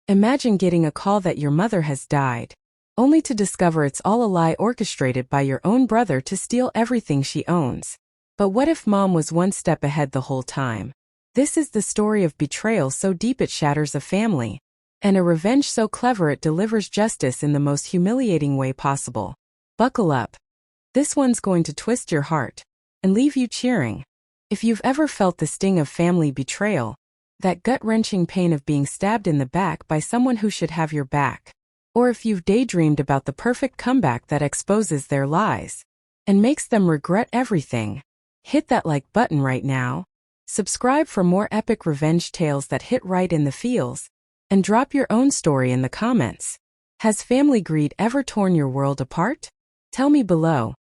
Imagine getting a call that your mother has died, only to discover it's all a lie orchestrated by your own brother to steal everything she owns. But what if mom was one step ahead the whole time? This is the story of betrayal so deep it shatters a family, and a revenge so clever it delivers justice in the most humiliating way possible. Buckle up. This one's going to twist your heart and leave you cheering. If you've ever felt the sting of family betrayal, that gut-wrenching pain of being stabbed in the back by someone who should have your back, or if you've daydreamed about the perfect comeback that exposes their lies and makes them regret everything, hit that like button right now. Subscribe for more epic revenge tales that hit right in the feels, and drop your own story in the comments. Has family greed ever torn your world apart? Tell me below.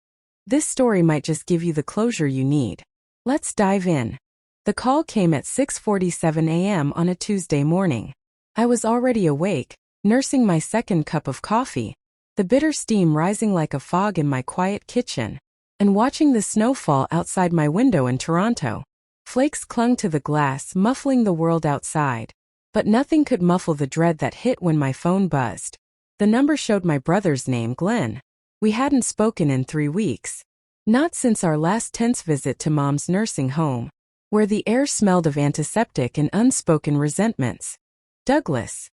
This story might just give you the closure you need. Let's dive in. The call came at 6:47 a.m. on a Tuesday morning. I was already awake, nursing my second cup of coffee, the bitter steam rising like a fog in my quiet kitchen, and watching the snow fall outside my window in Toronto. Flakes clung to the glass, muffling the world outside. But nothing could muffle the dread that hit when my phone buzzed. The number showed my brother's name, Glenn. We hadn't spoken in 3 weeks. Not since our last tense visit to mom's nursing home, where the air smelled of antiseptic and unspoken resentments. Douglas.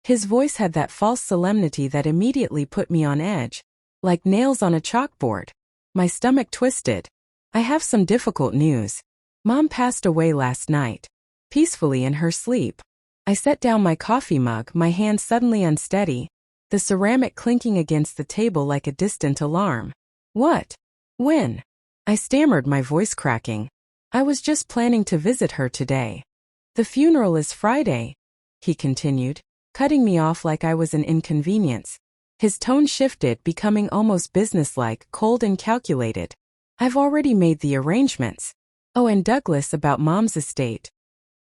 His voice had that false solemnity that immediately put me on edge, like nails on a chalkboard. My stomach twisted. I have some difficult news. Mom passed away last night, peacefully in her sleep. I set down my coffee mug, my hand suddenly unsteady, the ceramic clinking against the table like a distant alarm. What? When? I stammered, my voice cracking. I was just planning to visit her today. The funeral is Friday, he continued, cutting me off like I was an inconvenience. His tone shifted, becoming almost businesslike, cold and calculated. I've already made the arrangements. Oh, and Douglas, about mom's estate.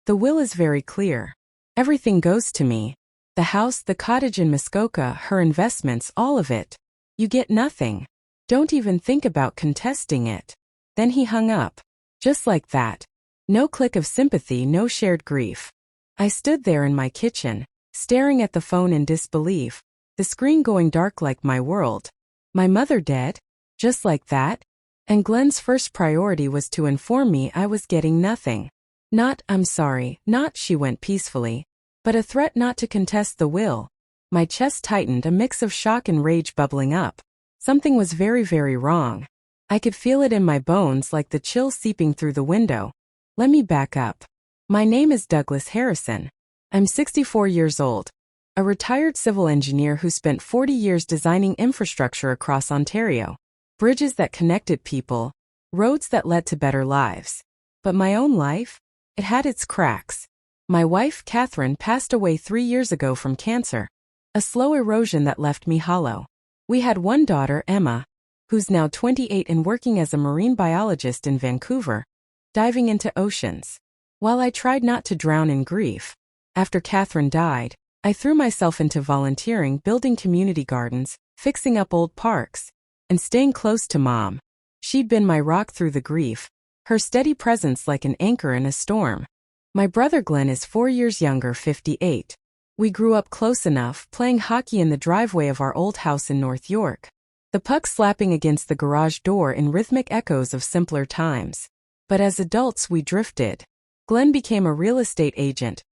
The will is very clear. Everything goes to me. The house, the cottage in Muskoka, her investments, all of it. You get nothing. Don't even think about contesting it. Then he hung up. Just like that. No click of sympathy, no shared grief. I stood there in my kitchen, staring at the phone in disbelief, the screen going dark like my world. My mother dead? Just like that? And Glenn's first priority was to inform me I was getting nothing. Not, I'm sorry, not, she went peacefully, but a threat not to contest the will. My chest tightened, a mix of shock and rage bubbling up. Something was very, very wrong. I could feel it in my bones, like the chill seeping through the window. Let me back up. My name is Douglas Harrison. I'm 64 years old. A retired civil engineer who spent 40 years designing infrastructure across Ontario. Bridges that connected people, roads that led to better lives. But my own life? It had its cracks. My wife, Catherine, passed away 3 years ago from cancer. A slow erosion that left me hollow. We had one daughter, Emma, who's now 28 and working as a marine biologist in Vancouver, diving into oceans. While I tried not to drown in grief, after Catherine died, I threw myself into volunteering, building community gardens, fixing up old parks, and staying close to Mom. She'd been my rock through the grief, her steady presence like an anchor in a storm. My brother Glenn is 4 years younger, 58. We grew up close enough, playing hockey in the driveway of our old house in North York, the puck slapping against the garage door in rhythmic echoes of simpler times. But as adults we drifted. Glenn became a real estate agent,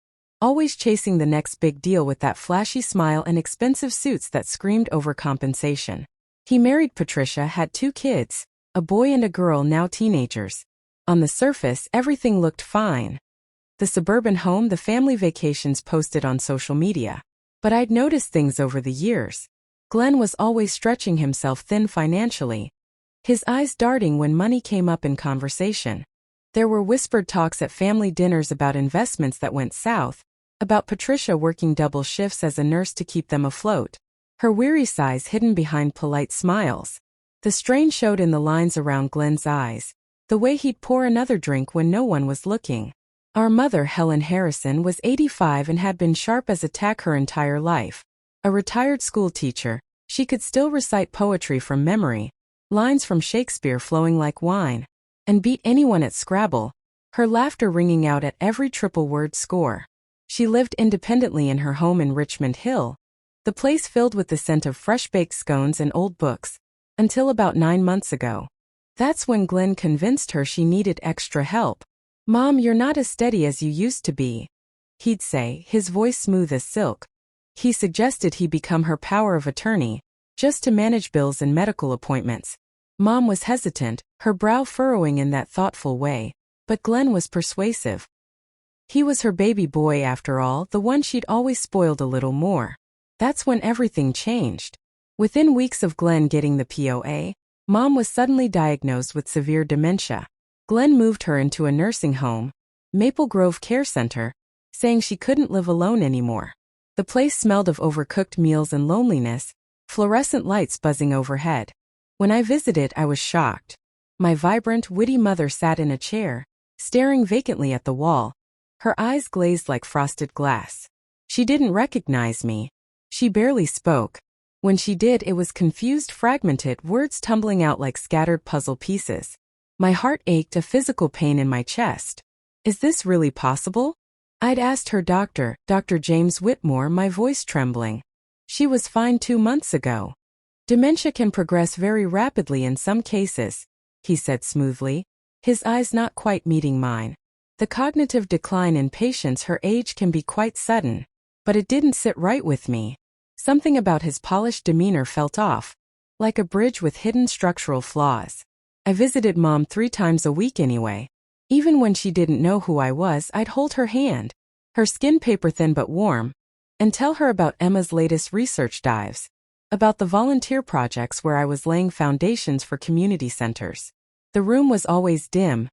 always chasing the next big deal with that flashy smile and expensive suits that screamed overcompensation. He married Patricia, had 2 kids, a boy and a girl, now teenagers. On the surface, everything looked fine. The suburban home, the family vacations posted on social media. But I'd noticed things over the years. Glenn was always stretching himself thin financially, his eyes darting when money came up in conversation. There were whispered talks at family dinners about investments that went south, about Patricia working double shifts as a nurse to keep them afloat, her weary sighs hidden behind polite smiles. The strain showed in the lines around Glenn's eyes, the way he'd pour another drink when no one was looking. Our mother, Helen Harrison, was 85 and had been sharp as a tack her entire life. A retired school teacher, she could still recite poetry from memory, lines from Shakespeare flowing like wine, and beat anyone at Scrabble, her laughter ringing out at every triple word score. She lived independently in her home in Richmond Hill, the place filled with the scent of fresh-baked scones and old books, until about 9 months ago. That's when Glenn convinced her she needed extra help. "Mom, you're not as steady as you used to be," he'd say, his voice smooth as silk. He suggested he become her power of attorney, just to manage bills and medical appointments. Mom was hesitant, her brow furrowing in that thoughtful way, but Glenn was persuasive. He was her baby boy after all, the one she'd always spoiled a little more. That's when everything changed. Within weeks of Glenn getting the POA, Mom was suddenly diagnosed with severe dementia. Glenn moved her into a nursing home, Maple Grove Care Center, saying she couldn't live alone anymore. The place smelled of overcooked meals and loneliness, fluorescent lights buzzing overhead. When I visited, I was shocked. My vibrant, witty mother sat in a chair, staring vacantly at the wall, her eyes glazed like frosted glass. She didn't recognize me. She barely spoke. When she did, it was confused, fragmented, words tumbling out like scattered puzzle pieces. My heart ached, a physical pain in my chest. Is this really possible? I'd asked her doctor, Dr. James Whitmore, my voice trembling. She was fine 2 months ago. Dementia can progress very rapidly in some cases, he said smoothly, his eyes not quite meeting mine. The cognitive decline in patients her age can be quite sudden, but it didn't sit right with me. Something about his polished demeanor felt off, like a bridge with hidden structural flaws. I visited Mom 3 times a week anyway. Even when she didn't know who I was, I'd hold her hand, her skin paper thin but warm, and tell her about Emma's latest research dives, about the volunteer projects where I was laying foundations for community centers. The room was always dim,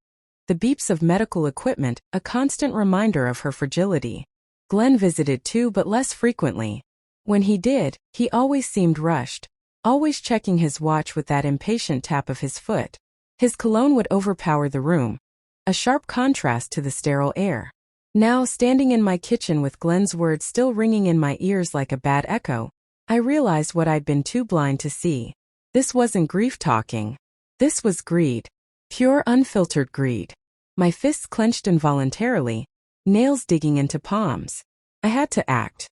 the beeps of medical equipment a constant reminder of her fragility. Glenn visited too, but less frequently. When he did, he always seemed rushed, always checking his watch with that impatient tap of his foot. His cologne would overpower the room, a sharp contrast to the sterile air. Now, standing in my kitchen with Glenn's words still ringing in my ears like a bad echo, I realized what I'd been too blind to see. This wasn't grief talking. This was greed. Pure, unfiltered greed. My fists clenched involuntarily, nails digging into palms. I had to act.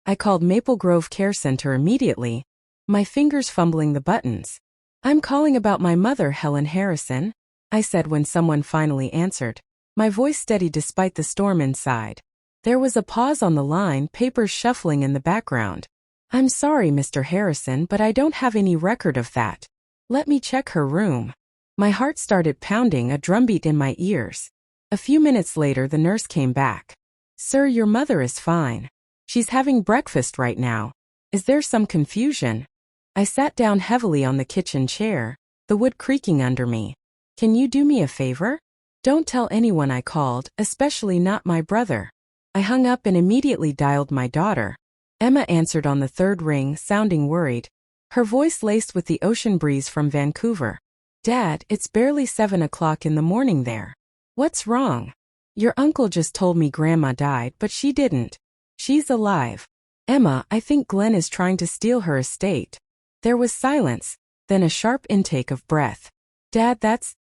I called Maple Grove Care Center immediately, my fingers fumbling the buttons. "I'm calling about my mother, Helen Harrison," I said when someone finally answered, my voice steady despite the storm inside. There was a pause on the line, papers shuffling in the background. "I'm sorry, Mr. Harrison, but I don't have any record of that. Let me check her room." My heart started pounding, a drumbeat in my ears. A few minutes later, the nurse came back. "Sir, your mother is fine. She's having breakfast right now. Is there some confusion?" I sat down heavily on the kitchen chair, the wood creaking under me. "Can you do me a favor? Don't tell anyone I called, especially not my brother." I hung up and immediately dialed my daughter. Emma answered on the 3rd ring, sounding worried, her voice laced with the ocean breeze from Vancouver. "Dad, it's barely 7 o'clock in the morning there. What's wrong? Your uncle just told me Grandma died, but she didn't. She's alive." "Emma, I think Glenn is trying to steal her estate." There was silence, then a sharp intake of breath. "Dad, that's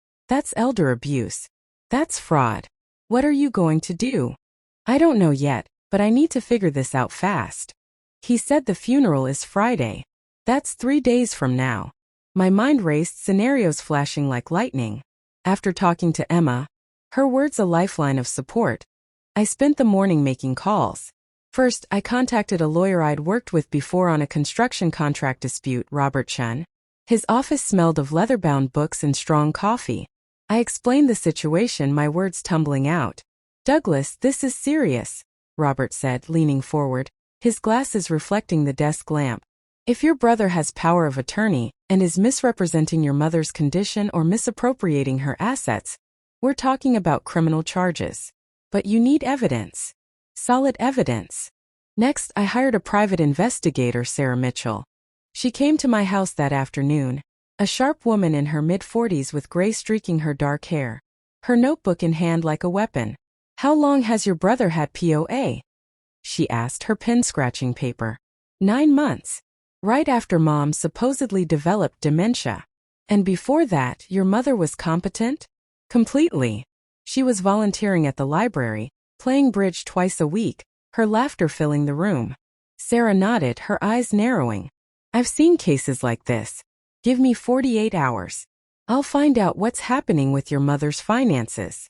elder abuse. That's fraud. What are you going to do?" "I don't know yet, but I need to figure this out fast." He said the funeral is Friday. That's 3 days from now. My mind raced, scenarios flashing like lightning. After talking to Emma, her words a lifeline of support, I spent the morning making calls. First, I contacted a lawyer I'd worked with before on a construction contract dispute, Robert Chun. His office smelled of leather-bound books and strong coffee. I explained the situation, my words tumbling out. "Douglas, this is serious," Robert said, leaning forward, his glasses reflecting the desk lamp. "If your brother has power of attorney and is misrepresenting your mother's condition or misappropriating her assets, we're talking about criminal charges. But you need evidence. Solid evidence." Next, I hired a private investigator, Sarah Mitchell. She came to my house that afternoon, a sharp woman in her mid-40s with gray streaking her dark hair, her notebook in hand like a weapon. "How long has your brother had POA?" she asked, her pen scratching paper. 9 months. Right after Mom supposedly developed dementia. "And before that, your mother was competent?" "Completely. She was volunteering at the library, playing bridge twice a week, her laughter filling the room. Sarah nodded, her eyes narrowing. I've seen cases like this. Give me 48 hours. I'll find out what's happening with your mother's finances.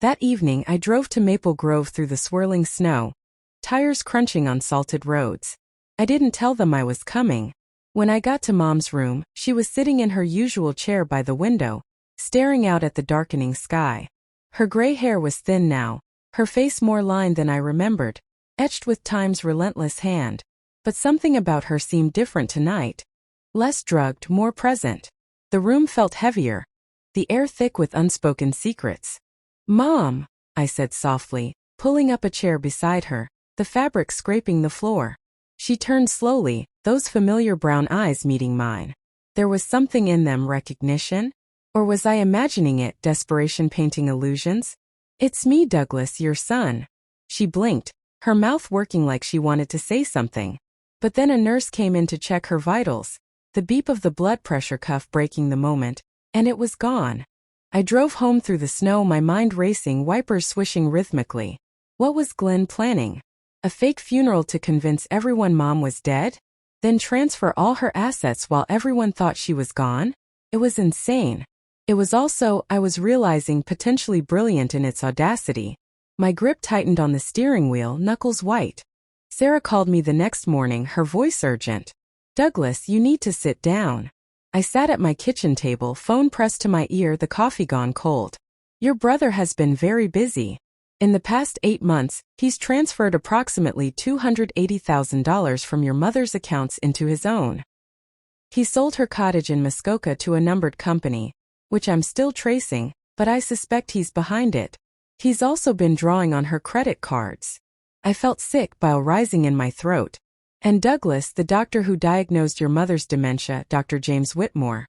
That evening, I drove to Maple Grove through the swirling snow, tires crunching on salted roads. I didn't tell them I was coming. When I got to Mom's room, she was sitting in her usual chair by the window, staring out at the darkening sky. Her gray hair was thin now, her face more lined than I remembered, etched with time's relentless hand. But something about her seemed different tonight. Less drugged, more present. The room felt heavier, the air thick with unspoken secrets. Mom, I said softly, pulling up a chair beside her, the fabric scraping the floor. She turned slowly, those familiar brown eyes meeting mine. There was something in them, recognition? Or was I imagining it, desperation painting illusions? It's me, Douglas, your son. She blinked, her mouth working like she wanted to say something. But then a nurse came in to check her vitals, the beep of the blood pressure cuff breaking the moment, and it was gone. I drove home through the snow, my mind racing, wipers swishing rhythmically. What was Glenn planning? A fake funeral to convince everyone Mom was dead? Then transfer all her assets while everyone thought she was gone? It was insane. It was also, I was realizing, potentially brilliant in its audacity. My grip tightened on the steering wheel, knuckles white. Sarah called me the next morning, her voice urgent. Douglas, you need to sit down. I sat at my kitchen table, phone pressed to my ear, the coffee gone cold. Your brother has been very busy. In the past 8 months, he's transferred approximately $280,000 from your mother's accounts into his own. He sold her cottage in Muskoka to a numbered company, which I'm still tracing, but I suspect he's behind it. He's also been drawing on her credit cards. I felt sick, bile rising in my throat. And Douglas, the doctor who diagnosed your mother's dementia, Dr. James Whitmore.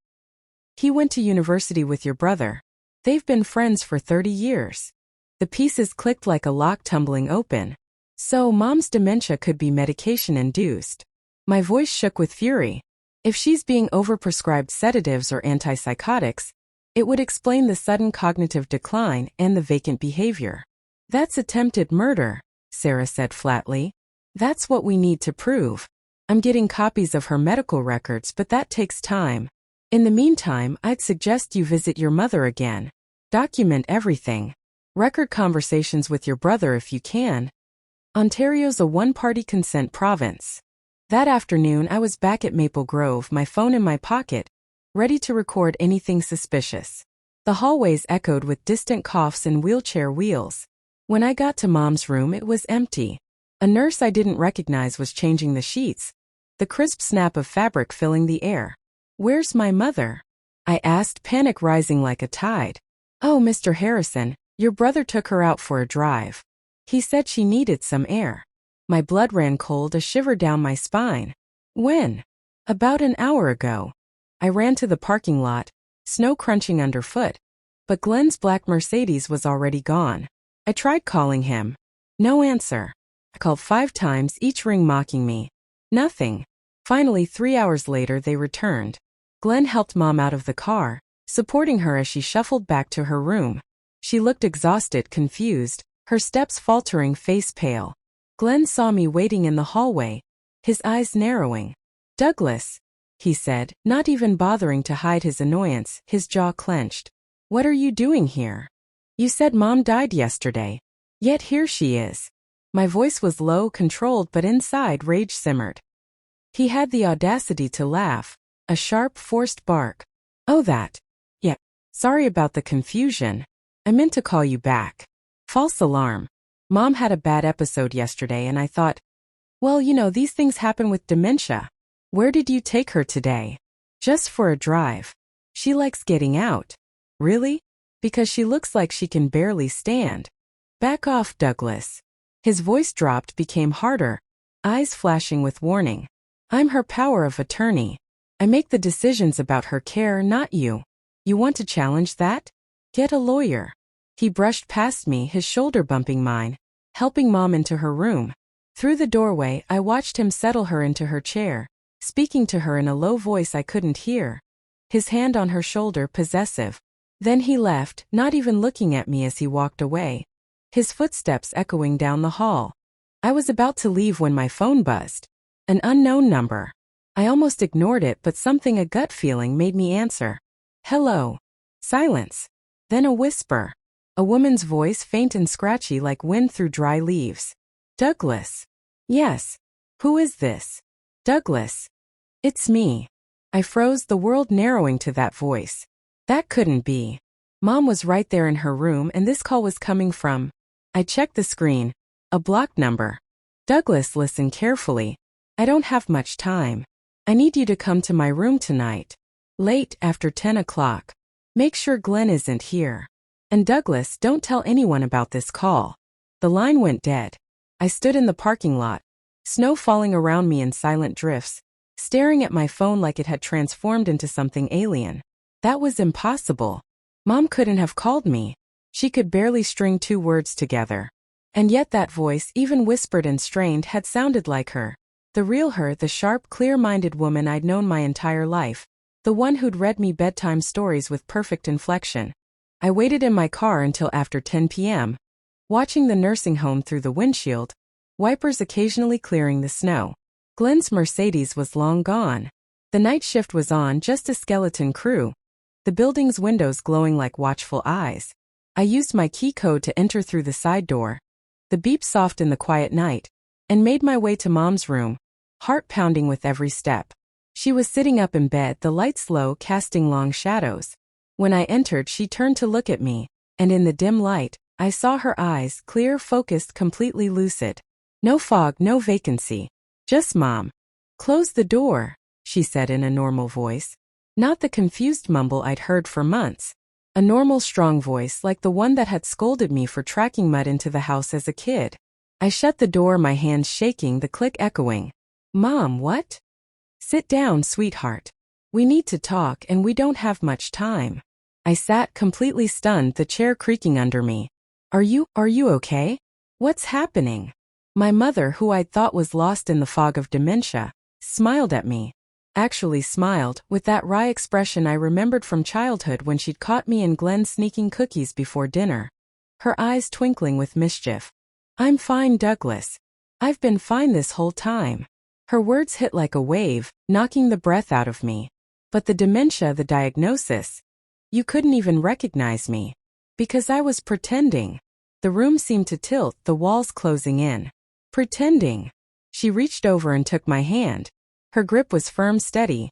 He went to university with your brother. They've been friends for 30 years. The pieces clicked like a lock tumbling open. So Mom's dementia could be medication-induced. My voice shook with fury. If she's being overprescribed sedatives or antipsychotics, it would explain the sudden cognitive decline and the vacant behavior. That's attempted murder, Sarah said flatly. That's what we need to prove. I'm getting copies of her medical records, but that takes time. In the meantime, I'd suggest you visit your mother again. Document everything. Record conversations with your brother if you can. Ontario's a one-party consent province. That afternoon, I was back at Maple Grove, my phone in my pocket, ready to record anything suspicious. The hallways echoed with distant coughs and wheelchair wheels. When I got to Mom's room, it was empty. A nurse I didn't recognize was changing the sheets, the crisp snap of fabric filling the air. Where's my mother? I asked, panic rising like a tide. Oh, Mr. Harrison, your brother took her out for a drive. He said she needed some air. My blood ran cold, a shiver down my spine. When? About an hour ago. I ran to the parking lot, snow crunching underfoot. But Glenn's black Mercedes was already gone. I tried calling him. No answer. I called 5 times, each ring mocking me. Nothing. Finally, 3 hours later, they returned. Glenn helped Mom out of the car, supporting her as she shuffled back to her room. She looked exhausted, confused, her steps faltering, face pale. Glenn saw me waiting in the hallway, his eyes narrowing. Douglas, he said, not even bothering to hide his annoyance, his jaw clenched. What are you doing here? You said Mom died yesterday. Yet here she is. My voice was low, controlled, but inside rage simmered. He had the audacity to laugh, a sharp, forced bark. Oh, that. Yeah. Sorry about the confusion. I meant to call you back. False alarm. Mom had a bad episode yesterday and I thought, well, these things happen with dementia. Where did you take her today? Just for a drive. She likes getting out. Really? Because she looks like she can barely stand. Back off, Douglas. His voice dropped, became harder, eyes flashing with warning. I'm her power of attorney. I make the decisions about her care, not you. You want to challenge that? Get a lawyer. He brushed past me, his shoulder bumping mine, helping Mom into her room. Through the doorway, I watched him settle her into her chair, speaking to her in a low voice I couldn't hear. His hand on her shoulder, possessive. Then he left, not even looking at me as he walked away. His footsteps echoing down the hall. I was about to leave when my phone buzzed. An unknown number. I almost ignored it, but something, a gut feeling, made me answer. Hello. Silence. Then a whisper. A woman's voice, faint and scratchy like wind through dry leaves. Douglas. Yes. Who is this? Douglas. It's me. I froze, the world narrowing to that voice. That couldn't be. Mom was right there in her room, and this call was coming from. I checked the screen. A blocked number. Douglas, listen carefully. I don't have much time. I need you to come to my room tonight. Late, after 10 o'clock. Make sure Glenn isn't here. And Douglas, don't tell anyone about this call. The line went dead. I stood in the parking lot, snow falling around me in silent drifts, staring at my phone like it had transformed into something alien. That was impossible. Mom couldn't have called me. She could barely string 2 words together. And yet that voice, even whispered and strained, had sounded like her. The real her, the sharp, clear-minded woman I'd known my entire life. The one who'd read me bedtime stories with perfect inflection. I waited in my car until after 10 p.m., watching the nursing home through the windshield, wipers occasionally clearing the snow. Glenn's Mercedes was long gone. The night shift was on, just a skeleton crew. The building's windows glowing like watchful eyes. I used my key code to enter through the side door. The beep soft in the quiet night, and made my way to Mom's room, heart pounding with every step. She was sitting up in bed, the lights low, casting long shadows. When I entered, she turned to look at me, and in the dim light, I saw her eyes, clear, focused, completely lucid. No fog, no vacancy. Just Mom. Close the door, she said in a normal voice. Not the confused mumble I'd heard for months. A normal, strong voice like the one that had scolded me for tracking mud into the house as a kid. I shut the door, my hands shaking, the click echoing. Mom, what? Sit down, sweetheart. We need to talk, and we don't have much time. I sat completely stunned, the chair creaking under me. Are you okay? What's happening? My mother, who I'd thought was lost in the fog of dementia, smiled at me. Actually smiled, with that wry expression I remembered from childhood when she'd caught me and Glenn sneaking cookies before dinner. Her eyes twinkling with mischief. I'm fine, Douglas. I've been fine this whole time. Her words hit like a wave, knocking the breath out of me. But the dementia, the diagnosis. You couldn't even recognize me. Because I was pretending. The room seemed to tilt, the walls closing in. Pretending. She reached over and took my hand. Her grip was firm, steady.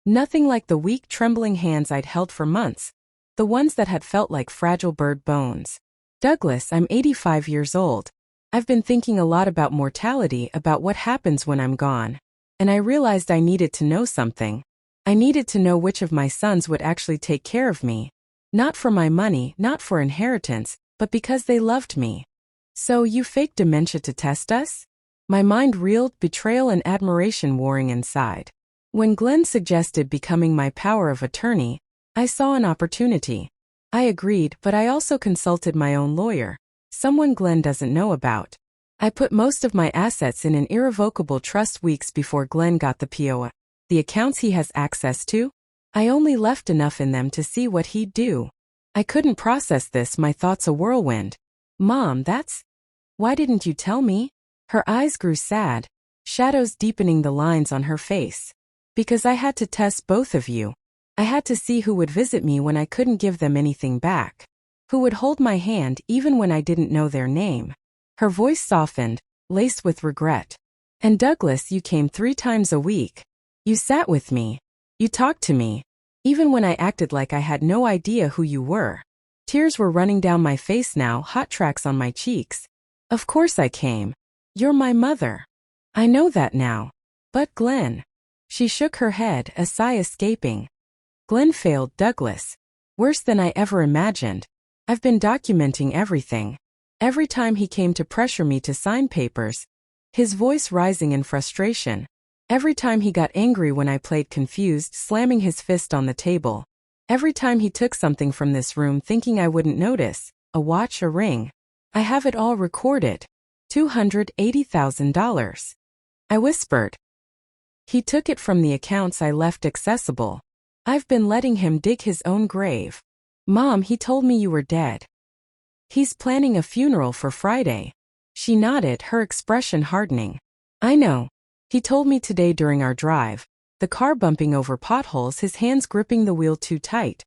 Nothing like the weak, trembling hands I'd held for months. The ones that had felt like fragile bird bones. Douglas, I'm 85 years old. I've been thinking a lot about mortality, about what happens when I'm gone. And I realized I needed to know something. I needed to know which of my sons would actually take care of me. Not for my money, not for inheritance, but because they loved me. So you faked dementia to test us? My mind reeled, betrayal and admiration warring inside. When Glenn suggested becoming my power of attorney, I saw an opportunity. I agreed, but I also consulted my own lawyer, someone Glenn doesn't know about. I put most of my assets in an irrevocable trust weeks before Glenn got the POA. The accounts he has access to? I only left enough in them to see what he'd do. I couldn't process this, my thoughts a whirlwind. Mom, why didn't you tell me? Her eyes grew sad, shadows deepening the lines on her face. Because I had to test both of you. I had to see who would visit me when I couldn't give them anything back. Who would hold my hand even when I didn't know their name. Her voice softened, laced with regret. And Douglas, you came 3 times a week. You sat with me. You talked to me. Even when I acted like I had no idea who you were. Tears were running down my face now, hot tracks on my cheeks. Of course I came. You're my mother. I know that now. But Glenn. She shook her head, a sigh escaping. Glenn failed, Douglas. Worse than I ever imagined. I've been documenting everything. Every time he came to pressure me to sign papers. His voice rising in frustration. Every time he got angry when I played confused, slamming his fist on the table. Every time he took something from this room thinking I wouldn't notice, a watch, a ring. I have it all recorded. $280,000. I whispered. He took it from the accounts I left accessible. I've been letting him dig his own grave. Mom, he told me you were dead. He's planning a funeral for Friday. She nodded, her expression hardening. I know. He told me today during our drive, the car bumping over potholes, his hands gripping the wheel too tight.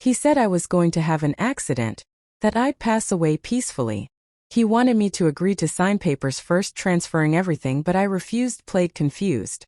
He said I was going to have an accident, that I'd pass away peacefully. He wanted me to agree to sign papers first, transferring everything, but I refused, played confused.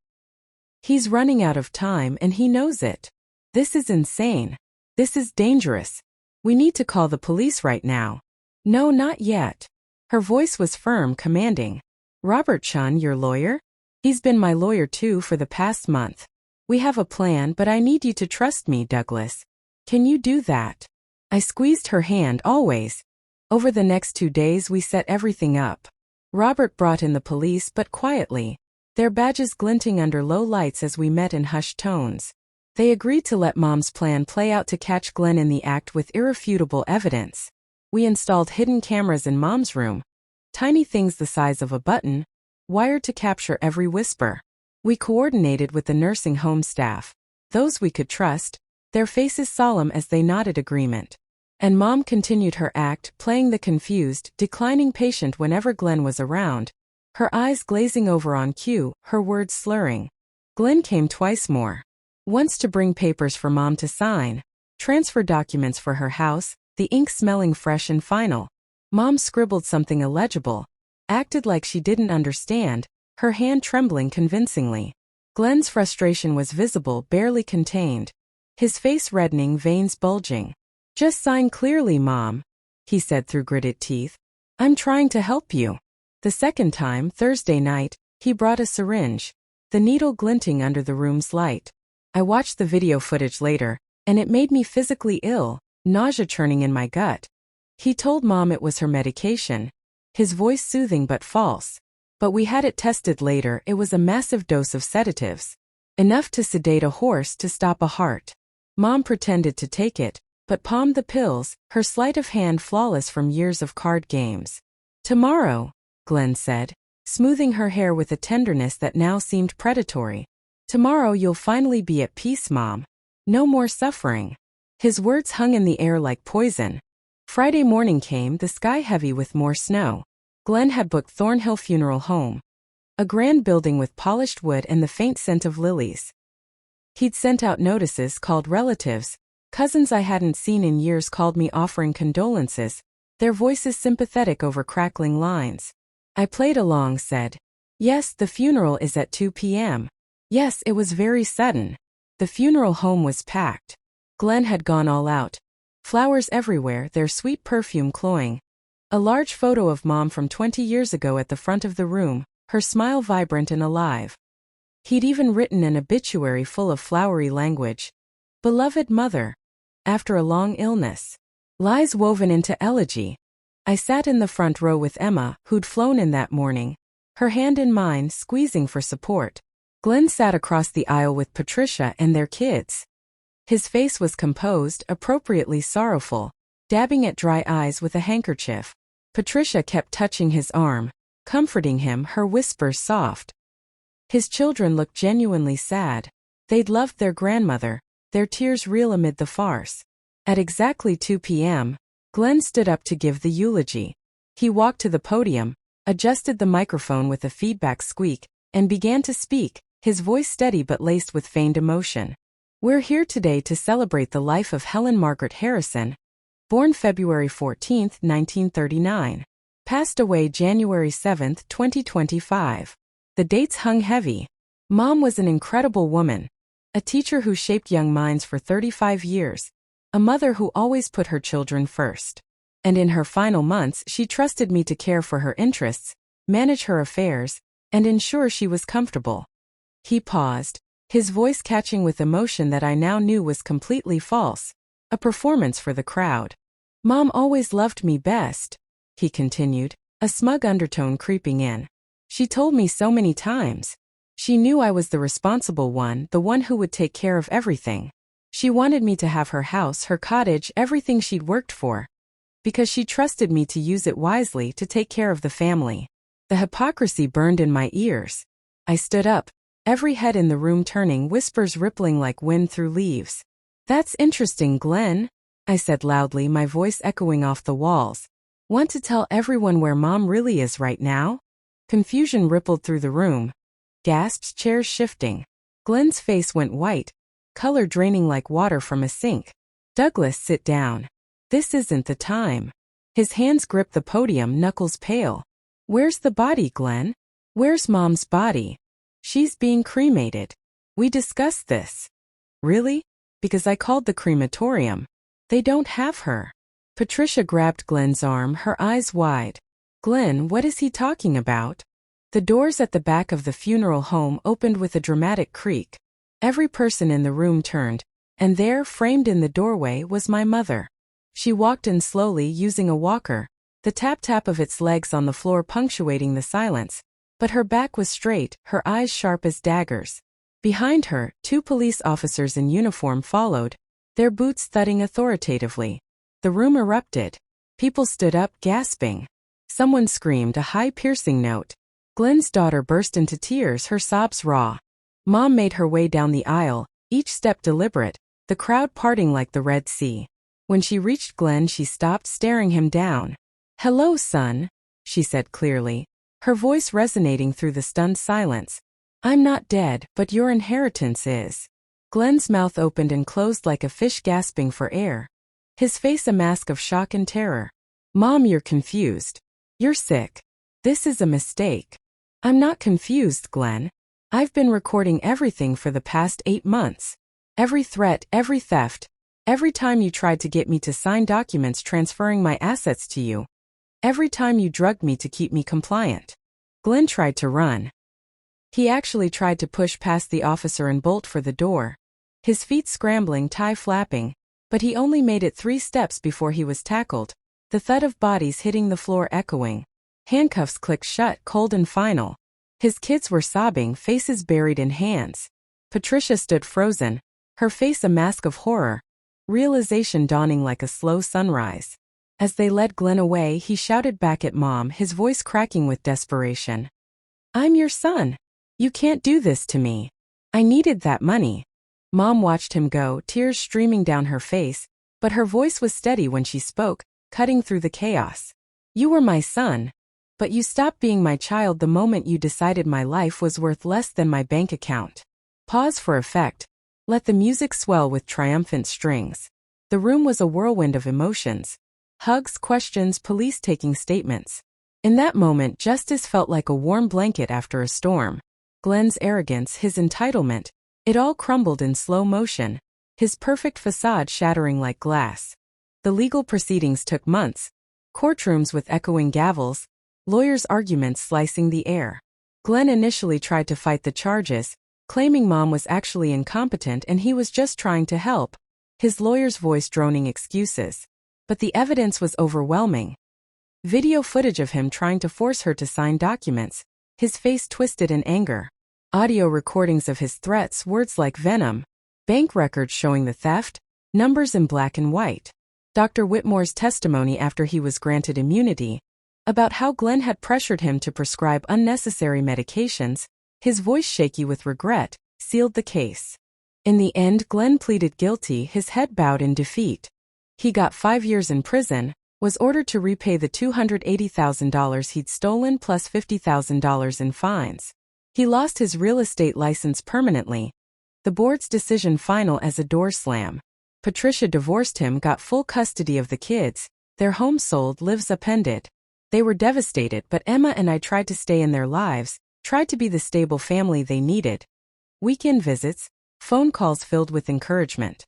He's running out of time and he knows it. This is insane. This is dangerous. We need to call the police right now. No, not yet. Her voice was firm, commanding. Robert Chun, your lawyer? He's been my lawyer too for the past month. We have a plan, but I need you to trust me, Douglas. Can you do that? I squeezed her hand, always. Over the next 2 days we set everything up. Robert brought in the police, but quietly, their badges glinting under low lights as we met in hushed tones. They agreed to let Mom's plan play out, to catch Glenn in the act with irrefutable evidence. We installed hidden cameras in Mom's room, tiny things the size of a button, wired to capture every whisper. We coordinated with the nursing home staff, those we could trust, their faces solemn as they nodded agreement. And Mom continued her act, playing the confused, declining patient whenever Glenn was around, her eyes glazing over on cue, her words slurring. Glenn came twice more. Once to bring papers for Mom to sign, transfer documents for her house, the ink smelling fresh and final. Mom scribbled something illegible, acted like she didn't understand, her hand trembling convincingly. Glenn's frustration was visible, barely contained. His face reddening, veins bulging. Just sign clearly, Mom, he said through gritted teeth. I'm trying to help you. The second time, Thursday night, he brought a syringe, the needle glinting under the room's light. I watched the video footage later, and it made me physically ill, nausea churning in my gut. He told Mom it was her medication, his voice soothing but false. But we had it tested later, it was a massive dose of sedatives. Enough to sedate a horse, to stop a heart. Mom pretended to take it, but palmed the pills, her sleight of hand flawless from years of card games. Tomorrow, Glenn said, smoothing her hair with a tenderness that now seemed predatory. Tomorrow you'll finally be at peace, Mom. No more suffering. His words hung in the air like poison. Friday morning came, the sky heavy with more snow. Glenn had booked Thornhill Funeral Home, a grand building with polished wood and the faint scent of lilies. He'd sent out notices, called relatives. Cousins I hadn't seen in years called me, offering condolences, their voices sympathetic over crackling lines. I played along, said, yes, the funeral is at 2 p.m. Yes, it was very sudden. The funeral home was packed. Glenn had gone all out. Flowers everywhere, their sweet perfume cloying. A large photo of Mom from 20 years ago at the front of the room, her smile vibrant and alive. He'd even written an obituary full of flowery language. Beloved mother. After a long illness. Lies woven into elegy. I sat in the front row with Emma, who'd flown in that morning, her hand in mine, squeezing for support. Glenn sat across the aisle with Patricia and their kids. His face was composed, appropriately sorrowful, dabbing at dry eyes with a handkerchief. Patricia kept touching his arm, comforting him, her whispers soft. His children looked genuinely sad. They'd loved their grandmother, their tears real amid the farce. At exactly 2 p.m., Glenn stood up to give the eulogy. He walked to the podium, adjusted the microphone with a feedback squeak, and began to speak, his voice steady but laced with feigned emotion. We're here today to celebrate the life of Helen Margaret Harrison, born February 14, 1939. Passed away January 7, 2025. The dates hung heavy. Mom was an incredible woman. A teacher who shaped young minds for 35 years. A mother who always put her children first. And in her final months she trusted me to care for her interests, manage her affairs, and ensure she was comfortable. He paused, his voice catching with emotion that I now knew was completely false. A performance for the crowd. Mom always loved me best, he continued, a smug undertone creeping in. She told me so many times. She knew I was the responsible one, the one who would take care of everything. She wanted me to have her house, her cottage, everything she'd worked for. Because she trusted me to use it wisely, to take care of the family. The hypocrisy burned in my ears. I stood up, every head in the room turning, whispers rippling like wind through leaves. That's interesting, Glenn, I said loudly, my voice echoing off the walls. Want to tell everyone where Mom really is right now? Confusion rippled through the room. Gasps, chairs shifting. Glenn's face went white, color draining like water from a sink. Douglas, sit down. This isn't the time. His hands gripped the podium, knuckles pale. Where's the body, Glenn? Where's Mom's body? She's being cremated. We discussed this. Really? Because I called the crematorium. They don't have her. Patricia grabbed Glenn's arm, her eyes wide. Glenn, what is he talking about? The doors at the back of the funeral home opened with a dramatic creak. Every person in the room turned, and there, framed in the doorway, was my mother. She walked in slowly, using a walker, the tap-tap of its legs on the floor punctuating the silence, but her back was straight, her eyes sharp as daggers. Behind her, 2 police officers in uniform followed, their boots thudding authoritatively. The room erupted. People stood up, gasping. Someone screamed a high, piercing note. Glenn's daughter burst into tears, her sobs raw. Mom made her way down the aisle, each step deliberate, the crowd parting like the Red Sea. When she reached Glenn, she stopped, staring him down. "Hello, son," she said clearly, her voice resonating through the stunned silence. "I'm not dead, but your inheritance is." Glenn's mouth opened and closed like a fish gasping for air. His face a mask of shock and terror. "Mom, you're confused. You're sick. This is a mistake." "I'm not confused, Glenn. I've been recording everything for the past 8 months. Every threat, every theft, every time you tried to get me to sign documents transferring my assets to you. Every time you drugged me to keep me compliant." Glenn tried to run. He actually tried to push past the officer and bolt for the door. His feet scrambling, tie flapping, but he only made it 3 steps before he was tackled, the thud of bodies hitting the floor echoing. Handcuffs clicked shut, cold and final. His kids were sobbing, faces buried in hands. Patricia stood frozen, her face a mask of horror, realization dawning like a slow sunrise. As they led Glenn away, he shouted back at Mom, his voice cracking with desperation. "I'm your son. You can't do this to me. I needed that money." Mom watched him go, tears streaming down her face, but her voice was steady when she spoke, cutting through the chaos. "You were my son. But you stopped being my child the moment you decided my life was worth less than my bank account." Pause for effect. Let the music swell with triumphant strings. The room was a whirlwind of emotions. Hugs, questions, police taking statements. In that moment, justice felt like a warm blanket after a storm. Glenn's arrogance, his entitlement, it all crumbled in slow motion, his perfect facade shattering like glass. The legal proceedings took months. Courtrooms with echoing gavels, lawyers' arguments slicing the air. Glenn initially tried to fight the charges, claiming Mom was actually incompetent and he was just trying to help, his lawyer's voice droning excuses. But the evidence was overwhelming. Video footage of him trying to force her to sign documents, his face twisted in anger. Audio recordings of his threats, words like venom. Bank records showing the theft, numbers in black and white. Dr. Whitmore's testimony after he was granted immunity, about how Glenn had pressured him to prescribe unnecessary medications, his voice shaky with regret, sealed the case. In the end, Glenn pleaded guilty, his head bowed in defeat. He got 5 years in prison, was ordered to repay the $280,000 he'd stolen plus $50,000 in fines. He lost his real estate license permanently. The board's decision final as a door slam. Patricia divorced him, got full custody of the kids, their home sold, lives appended. They were devastated, but Emma and I tried to stay in their lives, tried to be the stable family they needed. Weekend visits, phone calls filled with encouragement.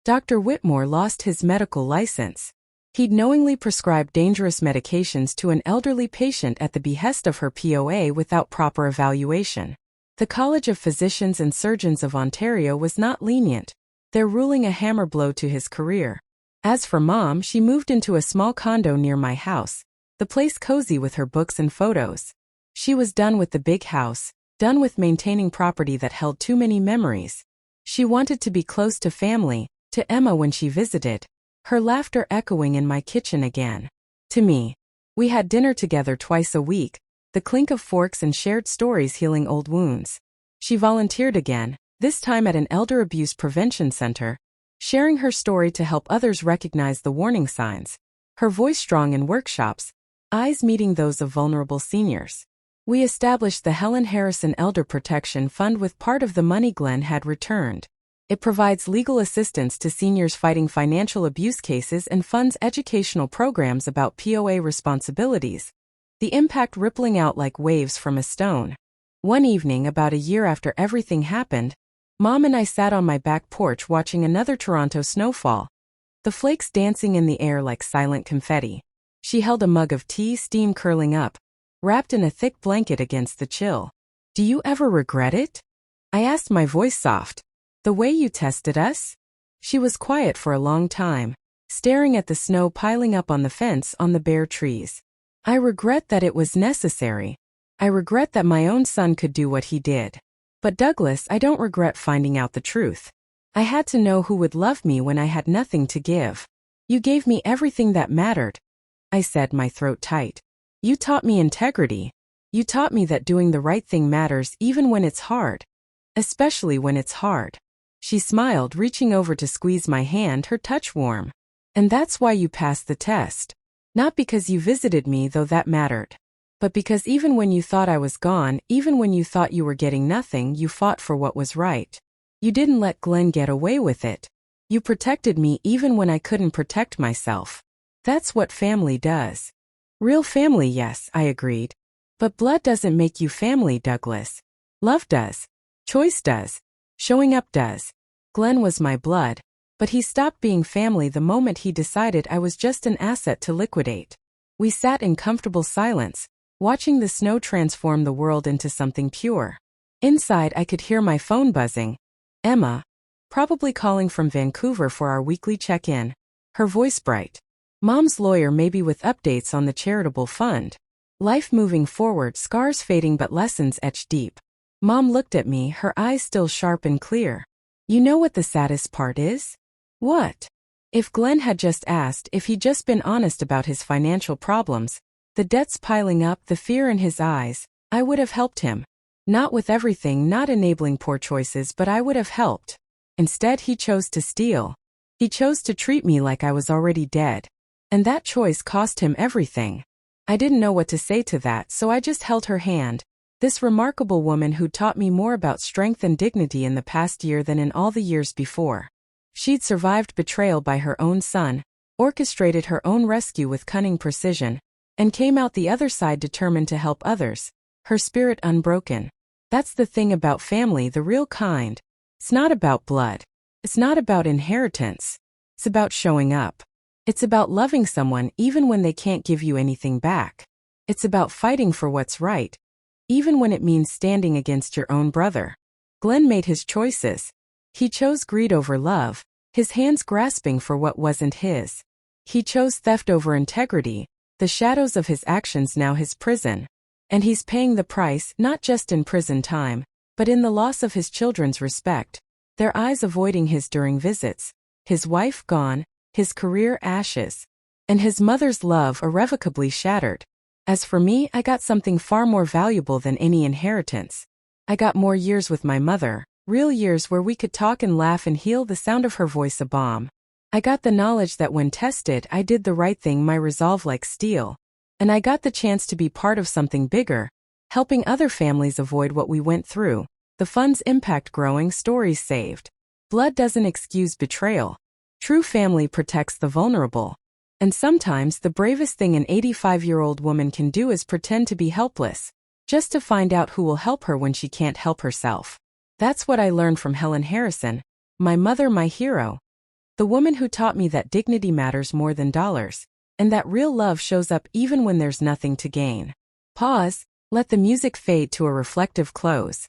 Dr. Whitmore lost his medical license. He'd knowingly prescribed dangerous medications to an elderly patient at the behest of her POA without proper evaluation. The College of Physicians and Surgeons of Ontario was not lenient, their ruling a hammer blow to his career. As for Mom, she moved into a small condo near my house, the place cozy with her books and photos. She was done with the big house, done with maintaining property that held too many memories. She wanted to be close to family, to Emma when she visited, her laughter echoing in my kitchen again. To me. We had dinner together twice a week, the clink of forks and shared stories healing old wounds. She volunteered again, this time at an elder abuse prevention center, sharing her story to help others recognize the warning signs. her voice strong in workshops, eyes meeting those of vulnerable seniors. We established the Helen Harrison Elder Protection Fund with part of the money Glenn had returned. It provides legal assistance to seniors fighting financial abuse cases and funds educational programs about POA responsibilities, the impact rippling out like waves from a stone. One evening, about a year after everything happened, Mom and I sat on my back porch watching another Toronto snowfall, the flakes dancing in the air like silent confetti. She held a mug of tea, steam curling up, wrapped in a thick blanket against the chill. "Do you ever regret it?" I asked, my voice soft. "The way you tested us?" She was quiet for a long time, staring at the snow piling up on the fence on the bare trees. "I regret that it was necessary. I regret that my own son could do what he did. But Douglas, I don't regret finding out the truth. I had to know who would love me when I had nothing to give. You gave me everything that mattered," I said, my throat tight. "You taught me integrity. You taught me that doing the right thing matters even when it's hard. Especially when it's hard." She smiled, reaching over to squeeze my hand, her touch warm. "And that's why you passed the test. Not because you visited me, though that mattered. But because even when you thought I was gone, even when you thought you were getting nothing, you fought for what was right. You didn't let Glenn get away with it. You protected me even when I couldn't protect myself. That's what family does." "Real family, yes," I agreed. "But blood doesn't make you family, Douglas. Love does. Choice does. Showing up does. Glenn was my blood, but he stopped being family the moment he decided I was just an asset to liquidate." We sat in comfortable silence, watching the snow transform the world into something pure. Inside, I could hear my phone buzzing. Emma, probably calling from Vancouver for our weekly check-in. Her voice bright. Mom's lawyer, maybe with updates on the charitable fund. Life moving forward, scars fading but lessons etched deep. Mom looked at me, her eyes still sharp and clear. "You know what the saddest part is?" "What?" "If Glenn had just asked, if he'd just been honest about his financial problems, the debts piling up, the fear in his eyes, I would have helped him. Not with everything, not enabling poor choices, but I would have helped. Instead, he chose to steal. He chose to treat me like I was already dead. And that choice cost him everything." I didn't know what to say to that, so I just held her hand. This remarkable woman who taught me more about strength and dignity in the past year than in all the years before. She'd survived betrayal by her own son, orchestrated her own rescue with cunning precision, and came out the other side determined to help others, her spirit unbroken. That's the thing about family, the real kind. It's not about blood. It's not about inheritance. It's about showing up. It's about loving someone even when they can't give you anything back. It's about fighting for what's right, even when it means standing against your own brother. Glenn made his choices. He chose greed over love, his hands grasping for what wasn't his. He chose theft over integrity, the shadows of his actions now his prison. And he's paying the price, not just in prison time, but in the loss of his children's respect, their eyes avoiding his during visits, his wife gone, his career ashes, and his mother's love irrevocably shattered. As for me, I got something far more valuable than any inheritance. I got more years with my mother, real years where we could talk and laugh and heal, the sound of her voice a balm. I got the knowledge that when tested, I did the right thing, my resolve like steel. And I got the chance to be part of something bigger, helping other families avoid what we went through, the fund's impact growing, stories saved. Blood doesn't excuse betrayal. True family protects the vulnerable. And sometimes the bravest thing an 85-year-old woman can do is pretend to be helpless, just to find out who will help her when she can't help herself. That's what I learned from Helen Harrison, my mother, my hero. The woman who taught me that dignity matters more than dollars, and that real love shows up even when there's nothing to gain. Pause, let the music fade to a reflective close.